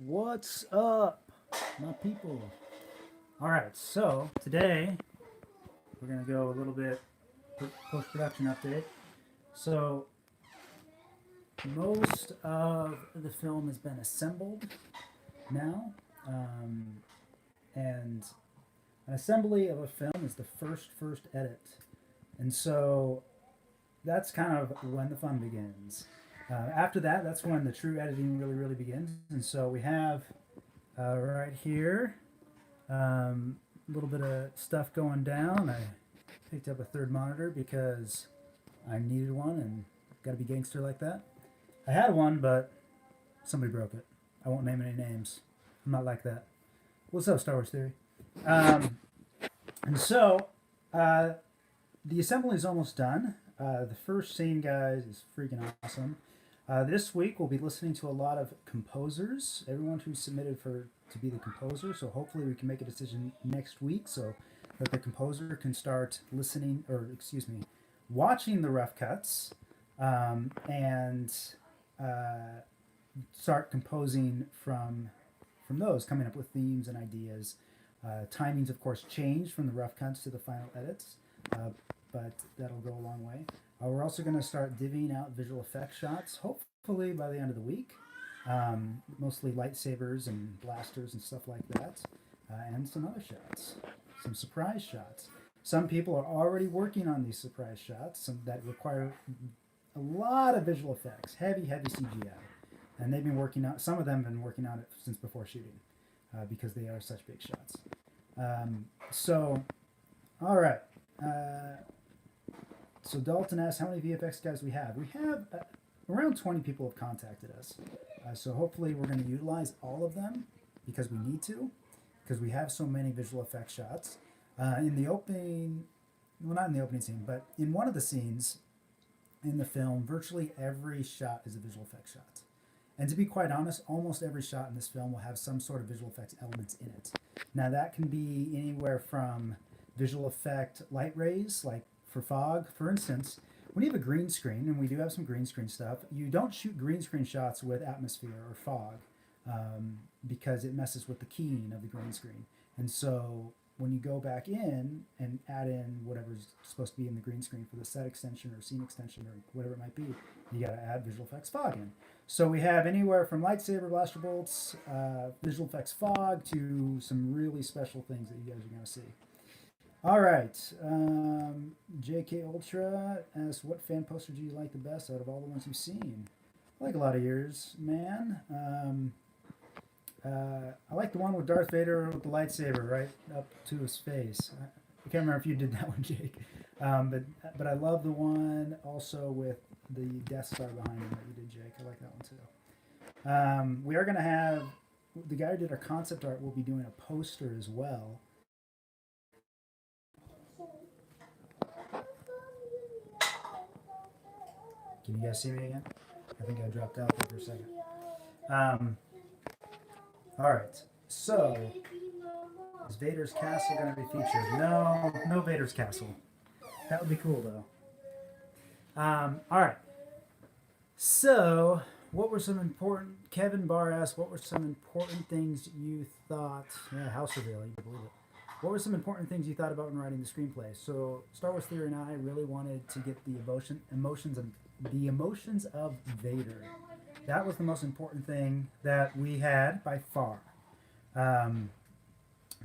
What's up, my people? All right, so today we're gonna go a little bit post production update. So most of the film has been assembled now, um, and an assembly of a film is the first edit, and so that's kind of when the fun begins. After that, that's when the true editing really begins, and so we have right here. A little bit of stuff going down. I picked up a third monitor because I needed one and got to be gangster like that. I had one, but somebody broke it. I won't name any names. I'm not like that. What's up, Star Wars Theory? Um, and so, uh, the assembly is almost done. The first scene, guys, is freaking awesome. This week we'll be listening to a lot of composers, everyone who submitted to be the composer. So hopefully we can make a decision next week so that the composer can start listening, or excuse me, watching the rough cuts, and start composing from those, coming up with themes and ideas. Timings, of course, change from the rough cuts to the final edits, but that'll go a long way. We're also going to start divvying out visual effects shots, hopefully by the end of the week. Mostly lightsabers and blasters and stuff like that, and some other shots, some surprise shots. Some people are already working on these surprise shots that require a lot of visual effects, heavy CGI, and they've been working on. Some of them have been working on it since before shooting, because they are such big shots. All right. So Dalton asks how many VFX guys we have. We have around 20 people have contacted us. So hopefully we're going to utilize all of them because we need to, because we have so many visual effects shots. In the opening, well, not in the opening scene, but in one of the scenes in the film, virtually every shot is a visual effects shot. And to be quite honest, almost every shot in this film will have some sort of visual effects elements in it. Now that can be anywhere from visual effect light rays, like for fog, for instance. When you have a green screen, and we do have some green screen stuff, you don't shoot green screen shots with atmosphere or fog, because it messes with the keying of the green screen. And so when you go back in and add in whatever's supposed to be in the green screen for the set extension or scene extension or whatever it might be, you got to add visual effects fog in. So we have anywhere from lightsaber blaster bolts, visual effects fog, to some really special things that you guys are going to see. All right. JK Ultra asks, what fan poster do you like the best out of all the ones you've seen? I like a lot of yours, man. I like the one with Darth Vader with the lightsaber right up to his face. I can't remember if you did that one, Jake. But I love the one also with the Death Star behind him that you did, Jake. I like that one too. We are going to have, the guy who did our concept art will be doing a poster as well. Can you guys see me again? I think I dropped out there for a second. All right. So, is Vader's castle going to be featured? No Vader's castle. That would be cool, though. All right. So, what were some important... Kevin Barr asked, what were some important things you thought... Yeah, house reveal, you can believe it. What were some important things you thought about when writing the screenplay? So, Star Wars Theory and I really wanted to get the emotions of Vader. That was the most important thing that we had by far,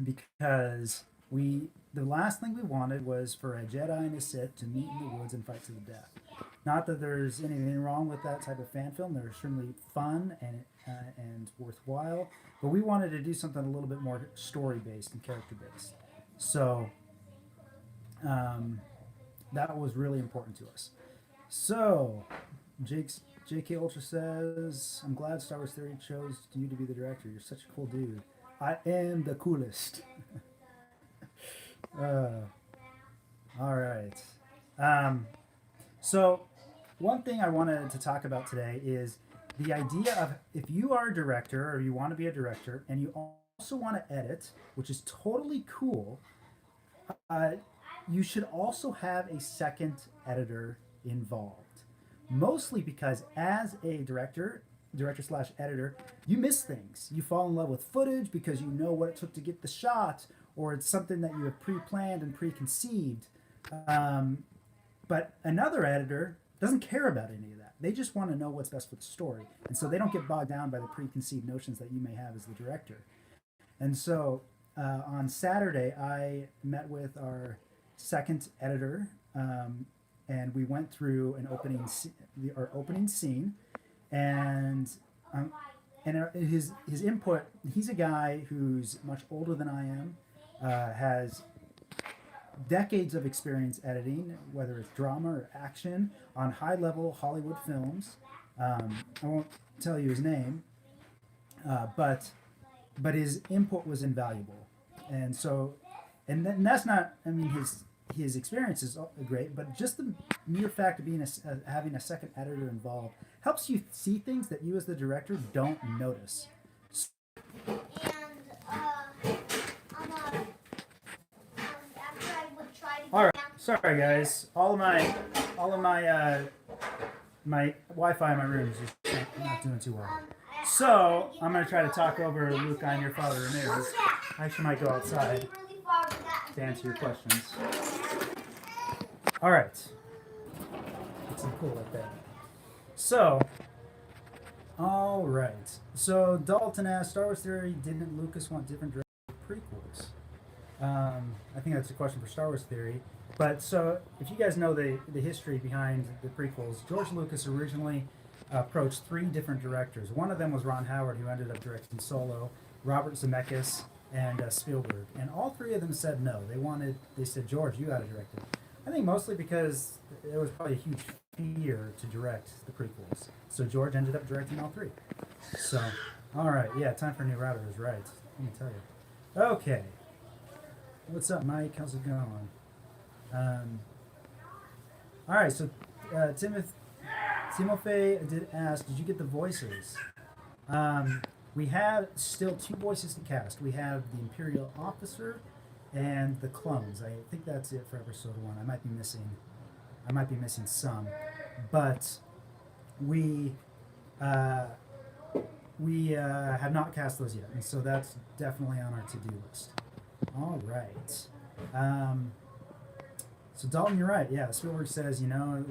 because the last thing we wanted was for a Jedi and a Sith to meet in the woods and fight to the death. Not that there's anything wrong with that type of fan film; they're extremely fun and worthwhile. But we wanted to do something a little bit more story based and character based. So that was really important to us. So, JK Ultra says, I'm glad Star Wars Theory chose you to be the director. You're such a cool dude. I am the coolest. All right. So, one thing I wanted to talk about today is the idea of if you are a director or you want to be a director and you also want to edit, which is totally cool, you should also have a second editor involved. Mostly because as a director, director slash editor, you miss things. You fall in love with footage because you know what it took to get the shot, or it's something that you have pre-planned and preconceived. But another editor doesn't care about any of that. They just want to know what's best for the story. And so they don't get bogged down by the preconceived notions that you may have as the director. And so on Saturday, I met with our second editor, and we went through our opening scene, and his input. He's a guy who's much older than I am, has decades of experience editing, whether it's drama or action, on high-level Hollywood films. I won't tell you his name, but his input was invaluable, and so, and that's not. I mean, his experience is great, but just the mere fact of being having a second editor involved helps you see things that you as the director don't notice. And after I would try to. All right, sorry guys. All of my my Wi-Fi in my room is just not doing too well. So I'm gonna try to talk over Luke on your father Ramirez. I actually might go outside to answer your questions. All right. That's some cool like that. So, all right. So Dalton asked, Star Wars Theory, didn't Lucas want different prequels? I think that's a question for Star Wars Theory. But so, if you guys know the history behind the prequels, George Lucas originally approached 3 different directors. One of them was Ron Howard, who ended up directing Solo, Robert Zemeckis, and Spielberg. And all 3 of them said no. They said, George, you got to direct it. I think mostly because it was probably a huge fear to direct the prequels. So George ended up directing all 3. So, all right, yeah, time for a new router is right. Let me tell you. Okay. What's up, Mike? How's it going? All right, so Timothy did ask, did you get the voices? We have still 2 voices to cast. We have the Imperial Officer and the clones. I think that's it for episode 1. I might be missing some, but we have not cast those yet, and so that's definitely on our to-do list. All right. So Dalton, you're right. Yeah, Spielberg says,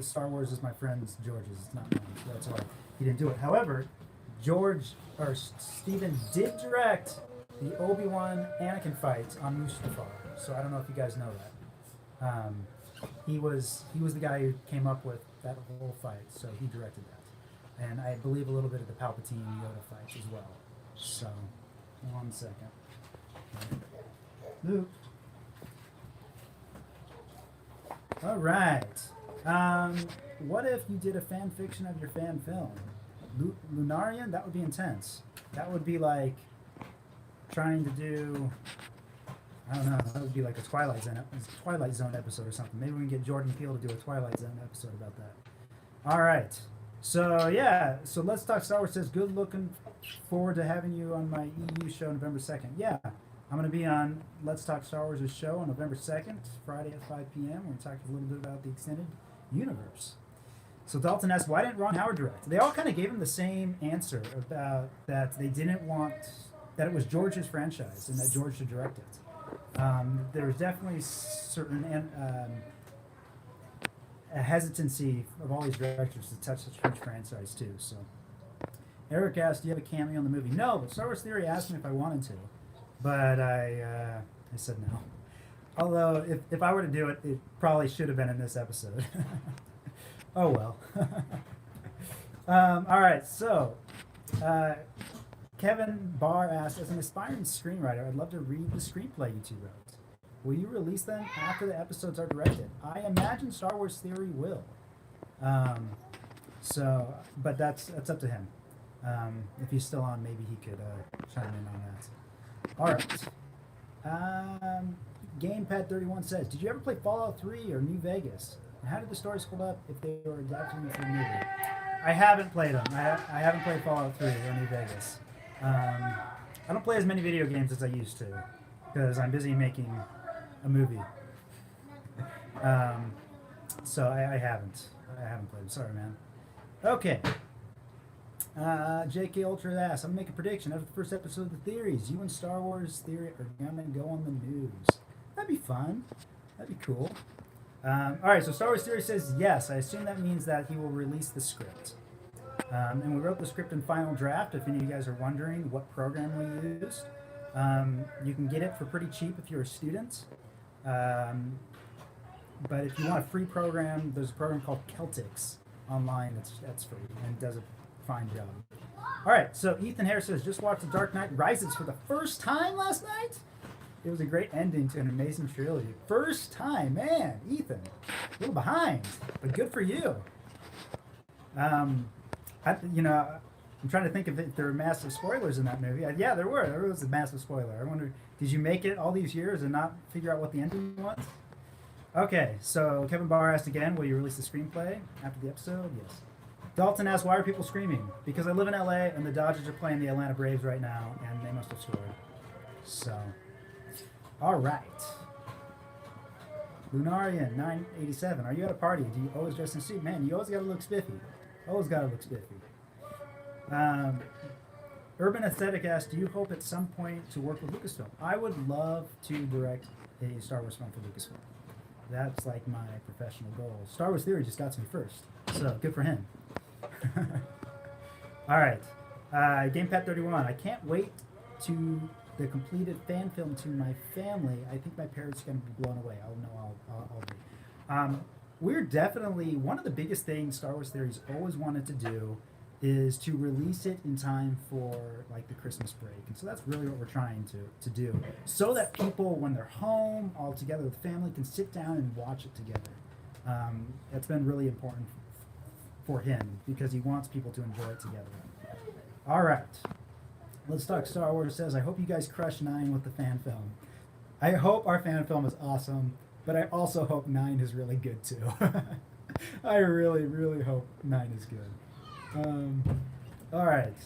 Star Wars is my friend George's. It's not mine, so that's why he didn't do it. However, Steven did direct the Obi-Wan Anakin fight on Mustafar. So I don't know if you guys know that. He was the guy who came up with that whole fight, so he directed that. And I believe a little bit of the Palpatine Yoda fight as well. So, 1 second. Luke. All right. What if you did a fan fiction of your fan film? Lunarian? That would be intense. That would be like trying to do, I don't know, that would be like a Twilight Zone episode or something. Maybe we can get Jordan Peele to do a Twilight Zone episode about that. All right. So, yeah. So Let's Talk Star Wars says, good looking forward to having you on my EU show November 2nd. Yeah. I'm going to be on Let's Talk Star Wars' show on November 2nd, Friday at 5 p.m. We're going to talk a little bit about the extended universe. So Dalton asked, why didn't Ron Howard direct? They all kind of gave him the same answer about that they didn't want, that it was George's franchise and that George should direct it. There's definitely certain a hesitancy of all these directors to touch such a huge franchise too. So Eric asked, do you have a cameo in the movie? No, but Star Wars Theory asked me if I wanted to. But I said no. Although, if I were to do it, it probably should have been in this episode. Oh well. All right, so Kevin Barr asked, as an aspiring screenwriter, I'd love to read the screenplay you 2 wrote. Will you release them after the episodes are directed? I imagine Star Wars Theory will. But that's up to him. If he's still on, maybe he could chime in on that. All right. Gamepad31 says, did you ever play Fallout 3 or New Vegas? And how did the stories hold up if they were adapted for a movie? I haven't played them. I haven't played Fallout 3 or New Vegas. I don't play as many video games as I used to because I'm busy making a movie. So I haven't played them. Sorry, man. Okay. JK Ultra asks, I'm gonna make a prediction after the first episode of the theories. You and Star Wars Theory are gonna go on the news. That'd be fun. That'd be cool. All right, so Star Wars Theory says yes. I assume that means that he will release the script. And we wrote the script in Final Draft. If any of you guys are wondering what program we used, you can get it for pretty cheap if you're a student. But if you want a free program, there's a program called Celtics online that's free and does a fine job. All right, so Ethan Harris says, just watched The Dark Knight Rises for the first time last night. It was a great ending to an amazing trilogy. First time, man, Ethan, a little behind, but good for you. I'm trying to think if there were massive spoilers in that movie. Yeah, there were. There was a massive spoiler. I wonder, did you make it all these years and not figure out what the ending was? Okay, so Kevin Barr asked again, will you release the screenplay after the episode? Yes. Dalton asked, why are people screaming? Because I live in LA and the Dodgers are playing the Atlanta Braves right now, and they must have scored. So, all right. Lunarian 987, are you at a party? Do you always dress in a suit? Man, you always got to look spiffy. Always got to look spiffy. Urban Aesthetic asked, do you hope at some point to work with Lucasfilm? I would love to direct a Star Wars film for Lucasfilm. That's like my professional goal. Star Wars Theory just got to me first, so good for him. All right, GamePad31. I can't wait to the completed fan film to my family. I think my parents are going to be blown away. I'll be. We're definitely, one of the biggest things Star Wars Theory's always wanted to do is to release it in time for like the Christmas break. And so that's really what we're trying to do, so that people, when they're home all together with family, can sit down and watch it together. That's been really important for him because he wants people to enjoy it together. All right, let's talk Star Wars. Says, I hope you guys crush 9 with the fan film. I hope our fan film is awesome, but I also hope 9 is really good too. I really, really hope 9 is good. All right.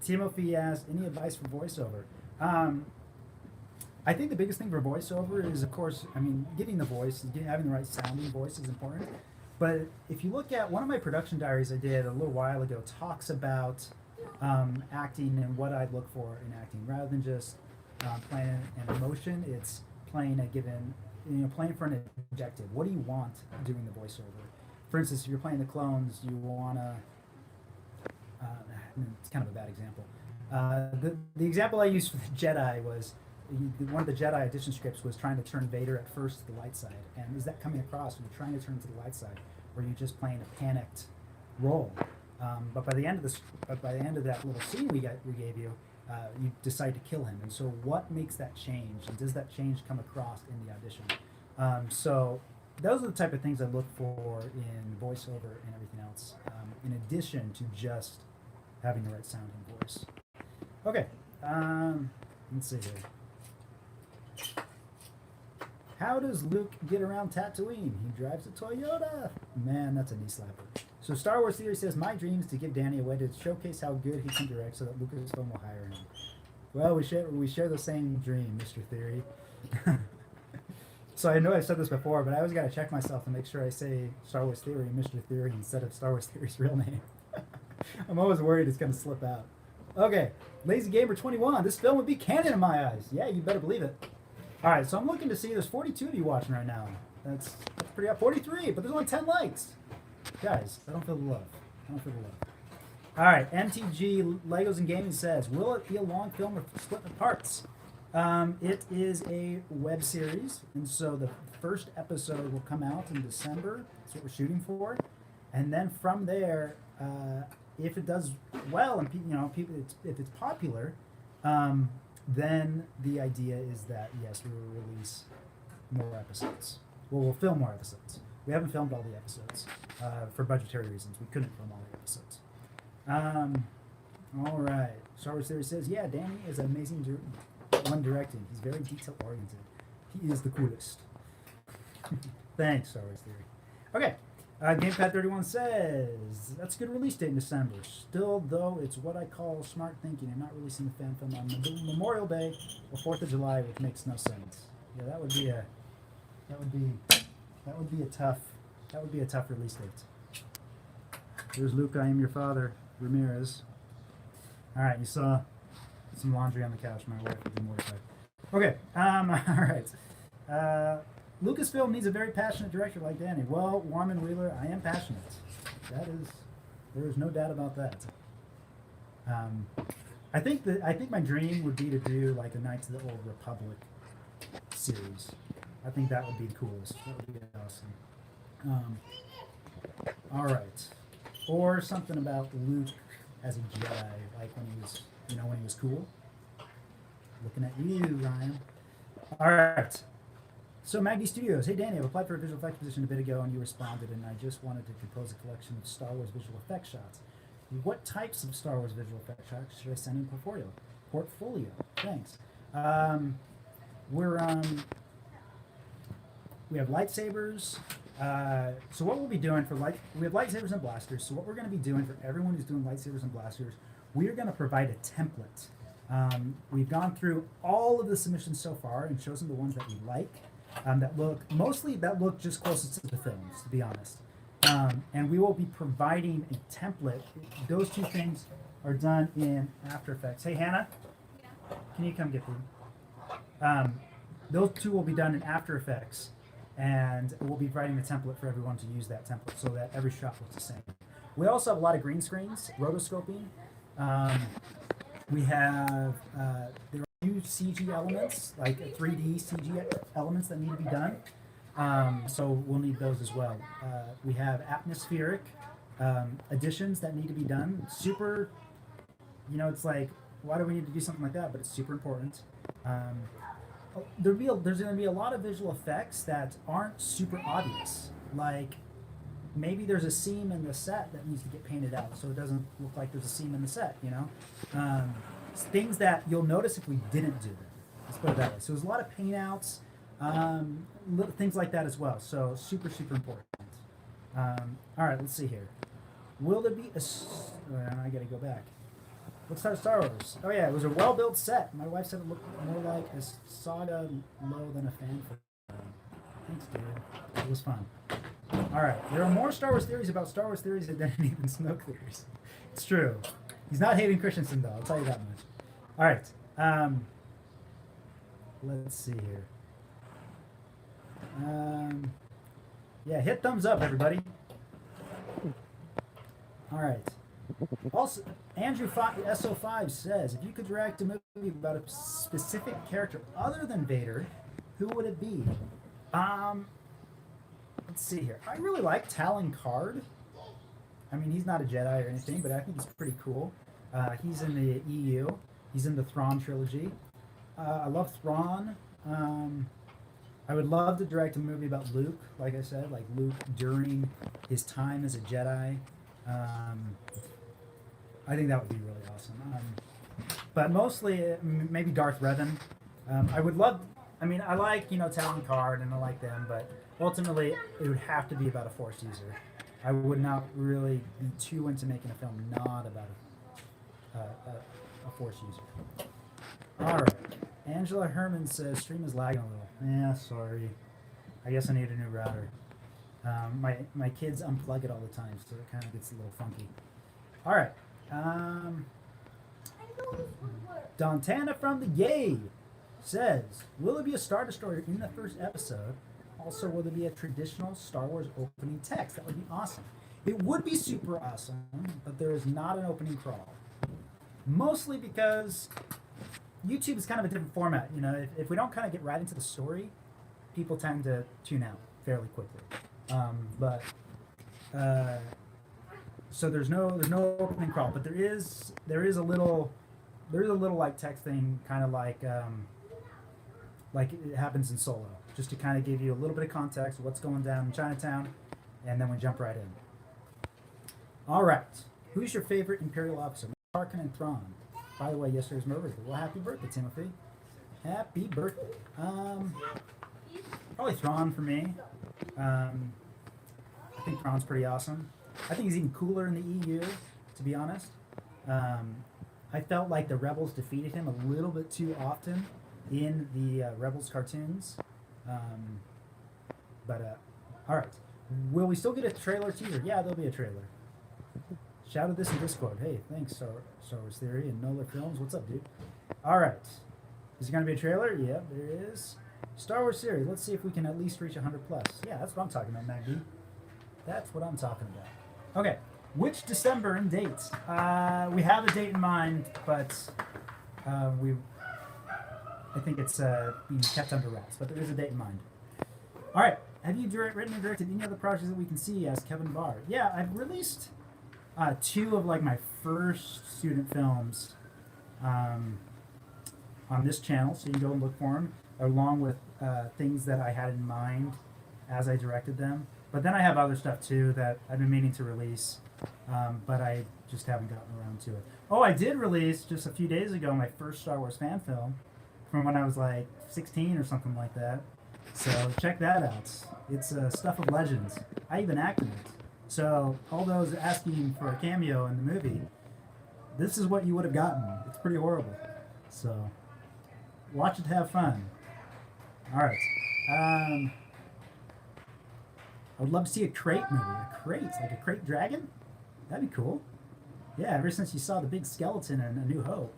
Timothy asked, any advice for voiceover? I think the biggest thing for voiceover is, of course, getting the voice, having the right sounding voice is important. But if you look at one of my production diaries I did a little while ago, talks about acting and what I'd look for in acting, rather than just playing an emotion. It's playing a given, playing for an objective. What do you want doing the voiceover? For instance, if you're playing the clones, you want to... it's kind of a bad example. The example I used for the Jedi was, one of the Jedi edition scripts was trying to turn Vader at first to the light side. And is that coming across when you're trying to turn to the light side? Or are you just playing a panicked role? But by the end of that little scene we gave you, you decide to kill him. And so what makes that change? And does that change come across in the audition? So those are the type of things I look for in voiceover and everything else, in addition to just having the right sounding voice. Okay, let's see here. How does Luke get around Tatooine? He drives a Toyota. Man, that's a knee slapper. So Star Wars Theory says, my dream is to give Danny a way to showcase how good he can direct so that Lucasfilm will hire him. Well, we share the same dream, Mr. Theory. So I know I've said this before, but I always got to check myself to make sure I say Star Wars Theory and Mr. Theory instead of Star Wars Theory's real name. I'm always worried it's going to slip out. Okay, Lazy Gamer 21. This film would be canon in my eyes. Yeah, you better believe it. All right, so I'm looking to see, there's 42 of you watching right now. That's pretty up. 43, but there's only 10 likes. Guys, I don't feel the love. All right, MTG Legos and Gaming says, will it be a long film or split into parts? It is a web series, and so the first episode will come out in December. That's what we're shooting for, and then from there, if it does well and if it's popular, then the idea is that yes, we will release more episodes. Well, we'll film more episodes. We haven't filmed all the episodes for budgetary reasons. We couldn't film all the episodes. All right. Star Wars Theory says, yeah, Danny is an amazing one directing. He's very detail oriented. He is the coolest. Thanks, Star Wars Theory. Okay. GamePad31 says, that's a good release date in December. Still, though, it's what I call smart thinking and not releasing the fan film on Memorial Day or 4th of July, which makes no sense. Yeah, that would be a tough release date. There's Luke, I am your father, Ramirez. All right, you saw some laundry on the couch. My wife would be mortified. Okay, all right. Lucasfilm needs a very passionate director like Danny. Well, Warman Wheeler, I am passionate. There is no doubt about that. I think my dream would be to do like a Knights of the Old Republic series. I think that would be the coolest. That would be awesome. All right, or something about Luke as a Jedi, like when he was, when he was cool. Looking at you, Ryan. All right. So Maggie Studios, hey Danny, I've applied for a visual effects position a bit ago, and you responded, and I just wanted to compose a collection of Star Wars visual effects shots. What types of Star Wars visual effects shots should I send in portfolio? Thanks. We have lightsabers. So what we'll be doing we have lightsabers and blasters. So what we're going to be doing for everyone who's doing lightsabers and blasters, we are going to provide a template. We've gone through all of the submissions so far and chosen the ones that we like, that look just closest to the films, to be honest. And we will be providing a template. Those two things are done in After Effects. Hey, Hannah, can you come get them? Those two will be done in After Effects, and we'll be providing a template for everyone to use that template so that every shot looks the same. We also have a lot of green screens, rotoscoping. We have there are a few CG elements, like 3D CG elements that need to be done. So we'll need those as well. We have atmospheric additions that need to be done. Super, it's like, why do we need to do something like that? But it's super important. There's going to be a lot of visual effects that aren't super obvious. Like, maybe there's a seam in the set that needs to get painted out so it doesn't look like there's a seam in the set, things that you'll notice if we didn't do them. Let's put it that way. So there's a lot of paint outs, little things like that as well. So super, super important. All right, let's see here. Will there be I gotta go back. Let's start Star Wars. Oh yeah, it was a well-built set. My wife said it looked more like a saga low than a fan film. Thanks, dude. It was fun. All right, there are more Star Wars theories about Star Wars theories than even Snoke theories. It's true. He's not Hayden Christensen, though. I'll tell you that much. All right. Let's see here. Yeah, hit thumbs up, everybody. All right. Also, Andrew SO5 says, if you could direct a movie about a specific character other than Vader, who would it be? Let's see here. I really like Talon Card. I mean, he's not a Jedi or anything, but I think he's pretty cool. He's in the EU. He's in the Thrawn trilogy. I love Thrawn. I would love to direct a movie about Luke, like I said, like Luke during his time as a Jedi. I think that would be really awesome. But mostly, maybe Darth Revan. I would love, I like, Talon Card and I like them, but ultimately, it would have to be about a Force user. I would not really be too into making a film not about a Force user. All right. Angela Herman says, stream is lagging a little. Yeah, sorry. I guess I need a new router. My kids unplug it all the time, so it kind of gets a little funky. All right. Dontana from the Yay says, will there be a Star Destroyer in the first episode? Also, will there be a traditional Star Wars opening text? That would be awesome. It would be super awesome, but there is not an opening crawl. Mostly because YouTube is kind of a different format. If we don't kind of get right into the story, people tend to tune out fairly quickly. So there's no opening crawl, but there is a little like text thing, kind of like it happens in Solo, just to kind of give you a little bit of context of what's going down in Chinatown, and then we jump right in. All right, who's your favorite Imperial officer? Tarkin and Thrawn. By the way, yesterday's my birthday. Well, happy birthday, Timothy. Happy birthday. Probably Thrawn for me. I think Thrawn's pretty awesome. I think he's even cooler in the EU, to be honest. I felt like the Rebels defeated him a little bit too often in the Rebels cartoons. All right. Will we still get a trailer teaser? Yeah, there'll be a trailer. Shouted this in Discord. Hey, thanks, Star Wars Theory and Nola Films. What's up, dude? All right. Is there going to be a trailer? Yep, there is. Star Wars Series. Let's see if we can at least reach 100 plus. Yeah, that's what I'm talking about, Maggie. That's what I'm talking about. Okay. Which December and dates? We have a date in mind, but I think it's being kept under wraps, but there is a date in mind. All right. Have you written or directed any other projects that we can see as Kevin Barr? Yeah, I've released 2 of like my first student films on this channel, so you can go and look for them, along with things that I had in mind as I directed them. But then I have other stuff too that I've been meaning to release, but I just haven't gotten around to it. Oh, I did release just a few days ago my first Star Wars fan film from when I was like 16 or something like that. So check that out. It's Stuff of Legends. I even acted it. So all those asking for a cameo in the movie, this is what you would have gotten. It's pretty horrible. So watch it to have fun. All right. I would love to see a crate movie. A crate, like a crate dragon? That'd be cool. Yeah, ever since you saw the big skeleton in A New Hope.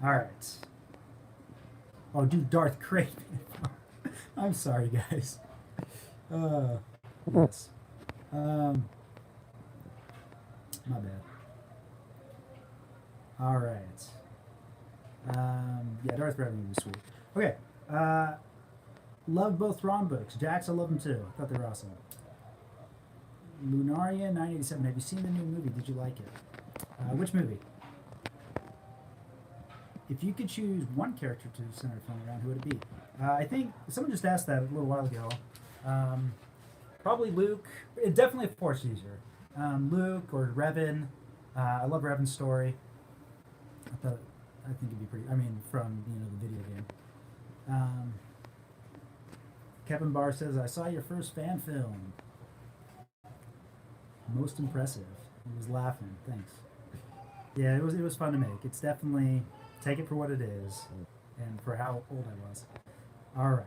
All right. Oh, dude, Darth Crate. I'm sorry, guys. Yes. My bad. All right. Yeah, Darth Revenue was sweet. Okay. Love both Thrawn books. Jax, I love them too. I thought they were awesome. Lunaria 987. Have you seen the new movie? Did you like it? Which movie? If you could choose one character to center film around, who would it be? I think someone just asked that a little while ago. Probably Luke. Definitely a Force user. Luke or Revan. I love Revan's story. I think it'd be pretty. I mean, from the video game. Kevin Barr says, "I saw your first fan film. Most impressive." He was laughing. Thanks. Yeah, it was fun to make. It's definitely. Take it for what it is, and for how old I was. All right.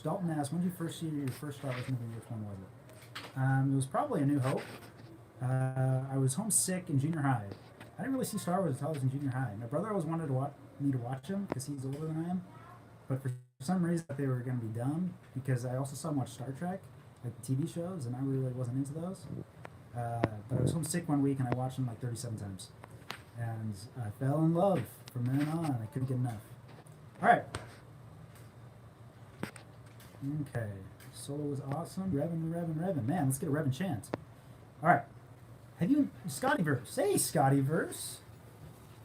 Dalton asked, when did you first see your first Star Wars movie? Which one was it? It was probably A New Hope. I was homesick in junior high. I didn't really see Star Wars until I was in junior high. My brother always wanted me to watch them because he's older than I am. But for some reason, I thought they were going to be dumb because I also saw him watch Star Trek, like the TV shows, and I really wasn't into those. But I was homesick one week and I watched them like 37 times. And I fell in love from then on. I couldn't get enough. All right. Okay. Solo was awesome. Revan. Man, let's get a Revan chant. All right. Have you... Scottyverse. Hey, Scottyverse.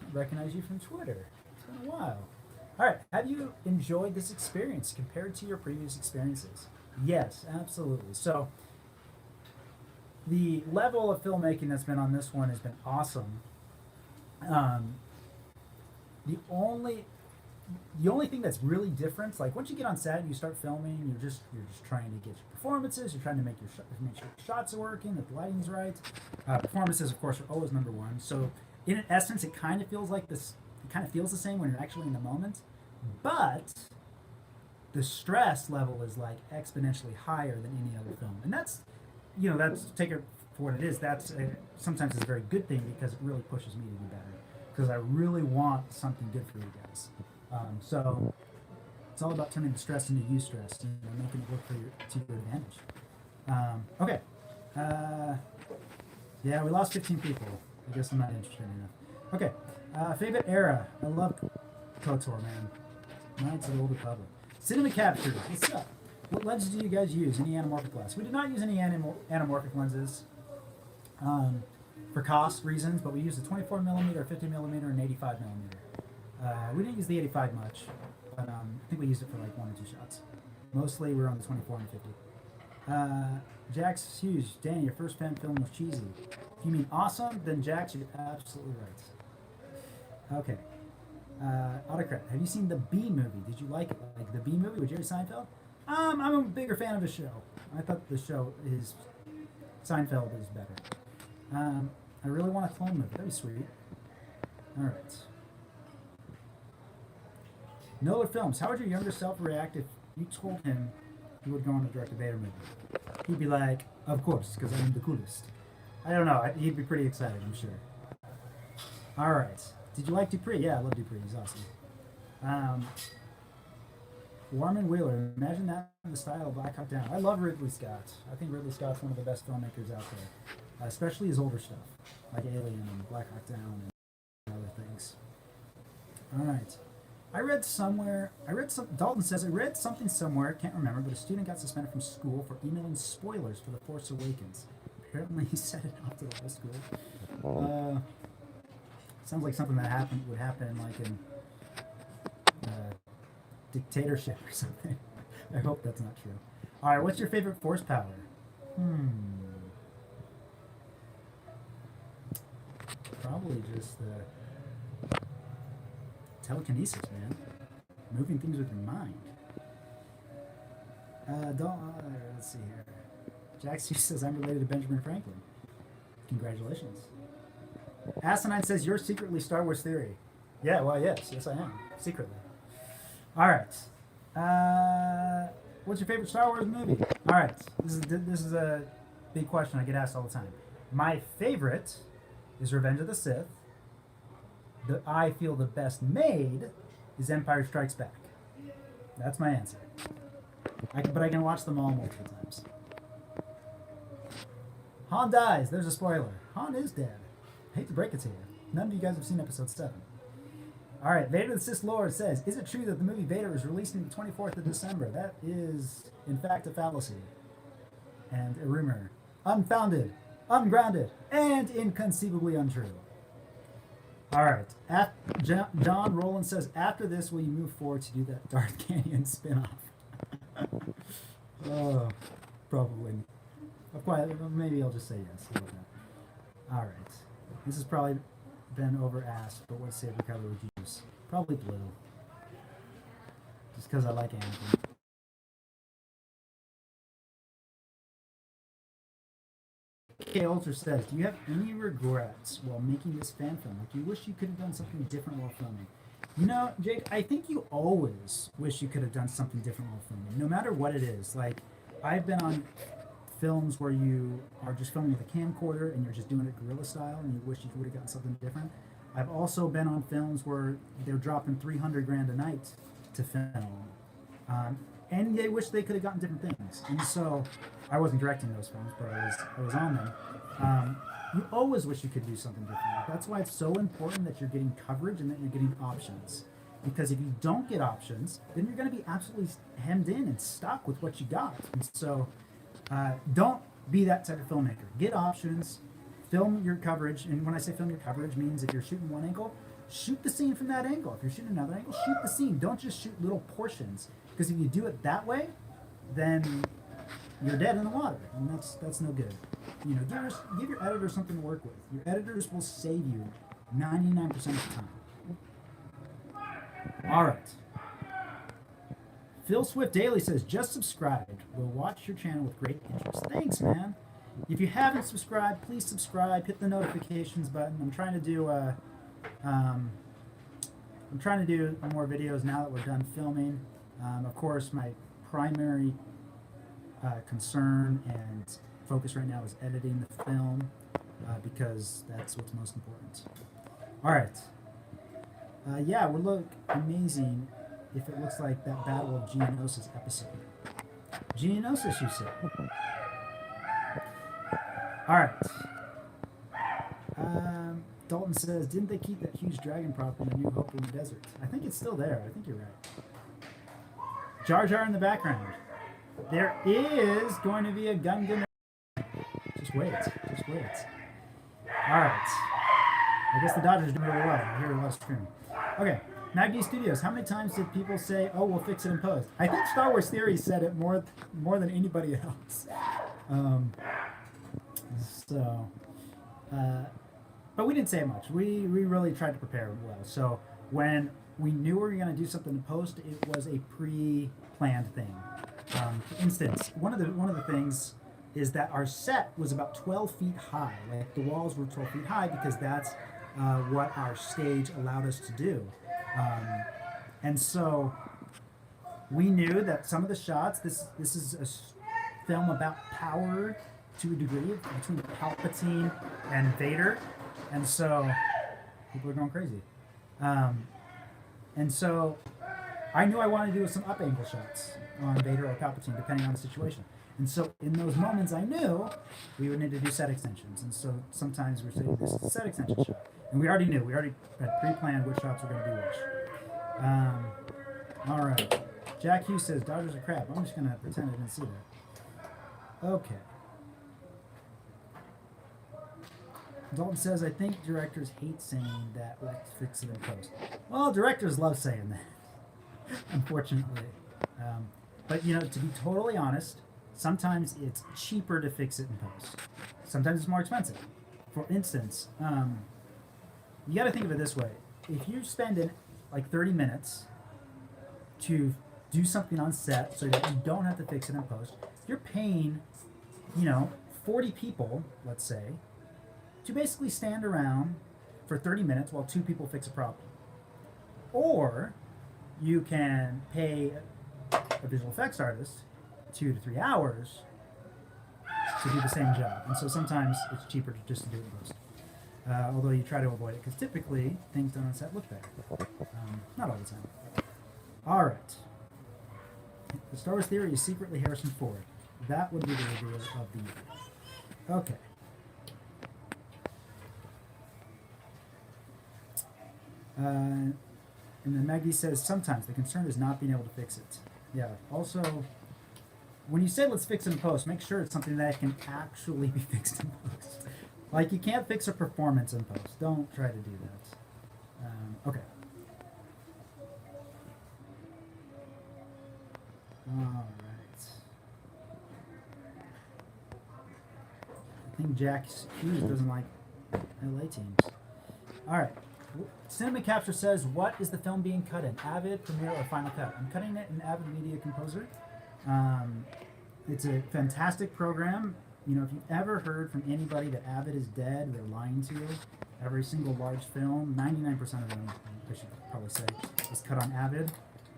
I recognize you from Twitter. It's been a while. All right. Have you enjoyed this experience compared to your previous experiences? Yes, absolutely. So, the level of filmmaking that's been on this one has been awesome. The only thing that's really different, like once you get on set and you start filming, you're just trying to get your performances. You're trying to make sure the shots are working, that the lighting's right. Performances, of course, are always number one. So, in essence, it kind of feels like this. It kind of feels the same when you're actually in the moment, but the stress level is like exponentially higher than any other film, and that's take it for what it is. That's sometimes it's a very good thing because it really pushes me to be better because I really want something good for you guys. So it's all about turning the stress into stress, making it work to your advantage. Okay. Yeah, we lost 15 people. I guess I'm not interested enough. Okay. Favorite era. I love KOTOR, man. Knights of the Old Republic. Cinema Capture. What's up? What lenses do you guys use? Any anamorphic glass? We did not use any anamorphic lenses for cost reasons, but we used a 24mm, 50mm, and 85mm. We didn't use the 85 much, but I think we used it for like 1 or 2 shots. Mostly we were on the 24 and 50. Jax Hughes, Danny, your first fan film was cheesy. If you mean awesome, then Jax, you're absolutely right. Okay. Autocrat, have you seen the B movie? Did you like it? Like the B movie with Jerry Seinfeld? I'm a bigger fan of the show. I thought the show Seinfeld is better. I really want a clone movie. That'd be sweet. All right. Nola Films. How would your younger self react if you told him you would go on to direct a Vader movie? He'd be like, "Of course, because I'm the coolest." I don't know. He'd be pretty excited, I'm sure. All right. Did you like Dupree? Yeah, I love Dupree. He's awesome. Warman Wheeler. Imagine that in the style of Black Hawk Down. I love Ridley Scott. I think Ridley Scott's one of the best filmmakers out there, especially his older stuff, like Alien and Black Hawk Down and other things. All right. Dalton says, I read something somewhere, can't remember, but a student got suspended from school for emailing spoilers for The Force Awakens. Apparently he sent it off to the whole school. Sounds like something that would happen like in dictatorship or something. I hope that's not true. All right, what's your favorite force power? Probably just telekinesis, man. Moving things with your mind. Let's see here. Jack C says I'm related to Benjamin Franklin. Congratulations. Asinine says you're secretly Star Wars Theory. Yeah, well, yes I am secretly. All right. What's your favorite Star Wars movie? All right, this is a big question I get asked all the time. My favorite is Revenge of the Sith. I feel the best made is Empire Strikes Back. That's my answer. But I can watch them all multiple times. Han dies. There's a spoiler. Han is dead. I hate to break it to you. None of you guys have seen episode 7. All right, Vader the Sith Lord says, is it true that the movie Vader is releasing the 24th of December? That is, in fact, a fallacy. And a rumor. Unfounded, ungrounded, and inconceivably untrue. All right. John Rowland says, after this, will you move forward to do that Darth Canyon spinoff? Oh, probably. Maybe I'll just say yes. How about that? All right. This has probably been over-asked, but what saber color would you use? Probably blue. Just because I like Anakin. K. Ultra says, do you have any regrets while making this fan film? Like, you wish you could have done something different while filming? You know, Jake, I think you always wish you could have done something different while filming, no matter what it is. Like, I've been on films where you are just filming with a camcorder and you're just doing it guerrilla style and you wish you would have gotten something different. I've also been on films where they're dropping $300,000 a night to film. And they wish they could have gotten different things. And so, I wasn't directing those films, but I was on them. You always wish you could do something different. That's why it's so important that you're getting coverage and that you're getting options. Because if you don't get options, then you're going to be absolutely hemmed in and stuck with what you got. And so, don't be that type of filmmaker. Get options, film your coverage, and when I say film your coverage, means if you're shooting one angle, shoot the scene from that angle. If you're shooting another angle, shoot the scene. Don't just shoot little portions. Because if you do it that way, then you're dead in the water, and that's no good. You know, give your editor something to work with. Your editors will save you 99% of the time. All right. Phil Swift Daily says, just subscribed. We'll watch your channel with great interest. Thanks, man. If you haven't subscribed, please subscribe. Hit the notifications button. I'm trying to do more videos now that we're done filming. Of course, my primary concern and focus right now is editing the film because that's what's most important. All right. Yeah, it would look amazing if it looks like that Battle of Geonosis episode. Geonosis, you say? All right. Dalton says, didn't they keep that huge dragon prop in the New Hope in the desert? I think it's still there. I think you're right. Jar Jar in the background. There is going to be a Gungan. Just wait. Just wait. All right. I guess the Dodgers are doing really well. I hear a lot of screaming. Okay. Maggie Studios. How many times did people say, "Oh, we'll fix it in post"? I think Star Wars Theory said it more than anybody else. But we didn't say much. We really tried to prepare well. So when we knew we were going to do something in post, it was a pre-planned thing. For instance, one of the things is that our set was about 12 feet high. Like the walls were 12 feet high because that's what our stage allowed us to do. And so we knew that some of the shots, this is a film about power to a degree between Palpatine and Vader, and so people are going crazy. And so I knew I wanted to do some up angle shots on Vader or Palpatine, depending on the situation. And so in those moments, I knew we would need to do set extensions. And so sometimes we're saying this is a set extension shot. And we already knew. We already had pre-planned which shots we're going to do which. All right. Jack Hughes says, Dodgers are crap. I'm just going to pretend I didn't see that. Okay. Dalton says, I think directors hate saying that, let's fix it in post. Well, directors love saying that, unfortunately. But, you know, to be totally honest, sometimes it's cheaper to fix it in post. Sometimes it's more expensive. For instance, you got to think of it this way. If you spend like 30 minutes to do something on set so that you don't have to fix it in post, you're paying, 40 people, let's say, to basically stand around for 30 minutes while 2 people fix a problem. Or you can pay a visual effects artist 2 to 3 hours to do the same job. And so sometimes it's cheaper to just do it in post. Although you try to avoid it, because typically things done on set look better. Not all the time. All right. The Star Wars theory is secretly Harrison Ford. That would be the reveal of the year. Okay. And then Maggie says, sometimes the concern is not being able to fix it. Yeah. Also, when you say let's fix it in post, make sure it's something that can actually be fixed in post. Like, you can't fix a performance in post. Don't try to do that. Okay. All right. I think Jack Hughes doesn't like LA teams. All right. Cinema Capture says, what is the film being cut in? Avid, Premiere, or Final Cut? I'm cutting it in Avid Media Composer. It's a fantastic program. You know, if you've ever heard from anybody that Avid is dead, they're lying to you. Every single large film, 99% of them, I should probably say, is cut on Avid.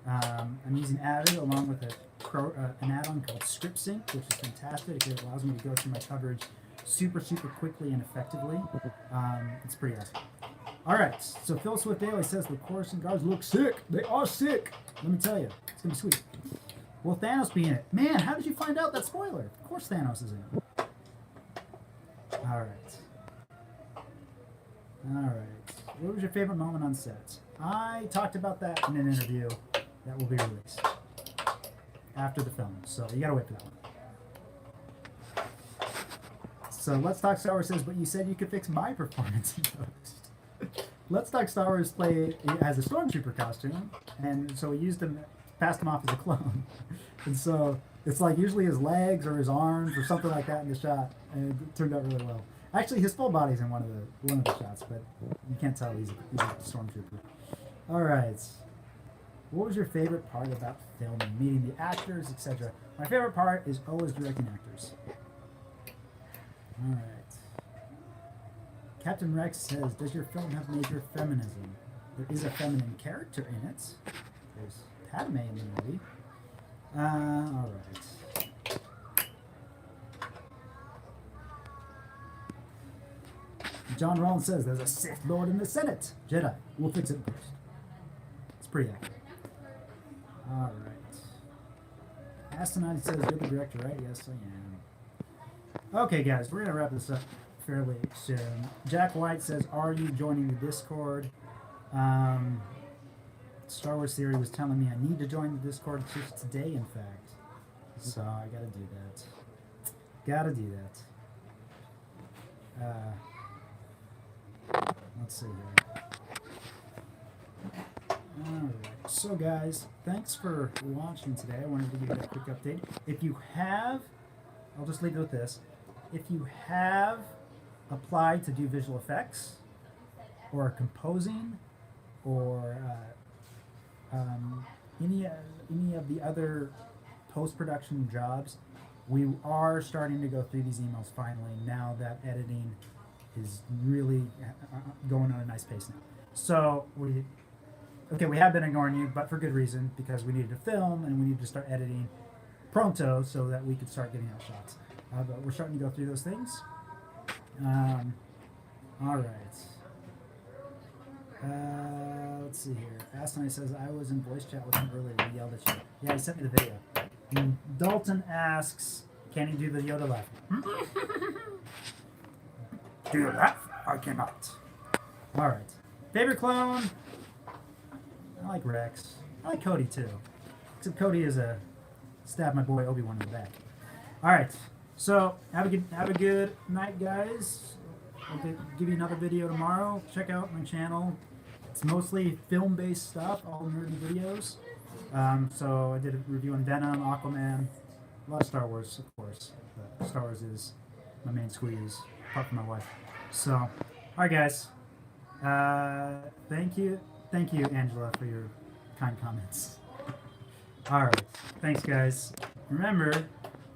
I'm using Avid along with an add-on called ScriptSync, which is fantastic. It allows me to go through my coverage super quickly and effectively. It's pretty awesome. All right, so Phil Swift Daily says the Coruscant guards look sick. They are sick. Let me tell you, it's gonna be sweet. Will Thanos be in it? Man, how did you find out that spoiler? Of course Thanos is in it. All right. What was your favorite moment on set? I talked about that in an interview that will be released after the film, so you gotta wait for that one. So Let's Talk Star Wars says, but you said you could fix my performance in post. Let's Talk Star Wars has a stormtrooper costume, and so we passed him off as a clone. And so it's like usually his legs or his arms or something like that in the shot, and it turned out really well. Actually, his full body's in one of the shots, but you can't tell he's a stormtrooper. All right. What was your favorite part about filming, meeting the actors, etc.? My favorite part is always directing actors. All right. Captain Rex says, does your film have major feminism? There is a feminine character in it. There's Padme in the movie. All right. John Rollins says, there's a Sith Lord in the Senate. Jedi. We'll fix it in post. It's pretty accurate. All right. Astonide says, you're the director, right? Yes, I am. Okay, guys, we're going to wrap this up fairly soon. Jack White says, are you joining the Discord? Star Wars Theory was telling me I need to join the Discord just today, in fact. So I gotta do that. Let's see here. Alright, so guys, thanks for watching today. I wanted to give you a quick update. If you have, I'll just leave it with this. If you have applied to do visual effects, or composing, or any of the other post-production jobs, we are starting to go through these emails finally now that editing is really going on a nice pace now. So we have been ignoring you, but for good reason, because we needed to film and we needed to start editing pronto so that we could start getting out shots. But we're starting to go through those things. All right. Let's see here. Aston says, I was in voice chat with him earlier. He yelled at you. Yeah, he sent me the video. And Dalton asks, can he do the Yoda laugh? Do you laugh? I cannot. All right. Favorite clone? I like Rex. I like Cody too. Except Cody is a stab my boy Obi-Wan in the back. All right. So have a good night, guys. I'll give you another video tomorrow. Check out my channel. It's mostly film-based stuff, all nerdy videos. So I did a review on Venom, Aquaman, a lot of Star Wars, of course. But Star Wars is my main squeeze, apart from my wife. So, all right, guys. Thank you, Angela, for your kind comments. All right, thanks, guys. Remember,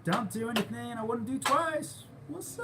don't do anything I wouldn't do twice. What's up?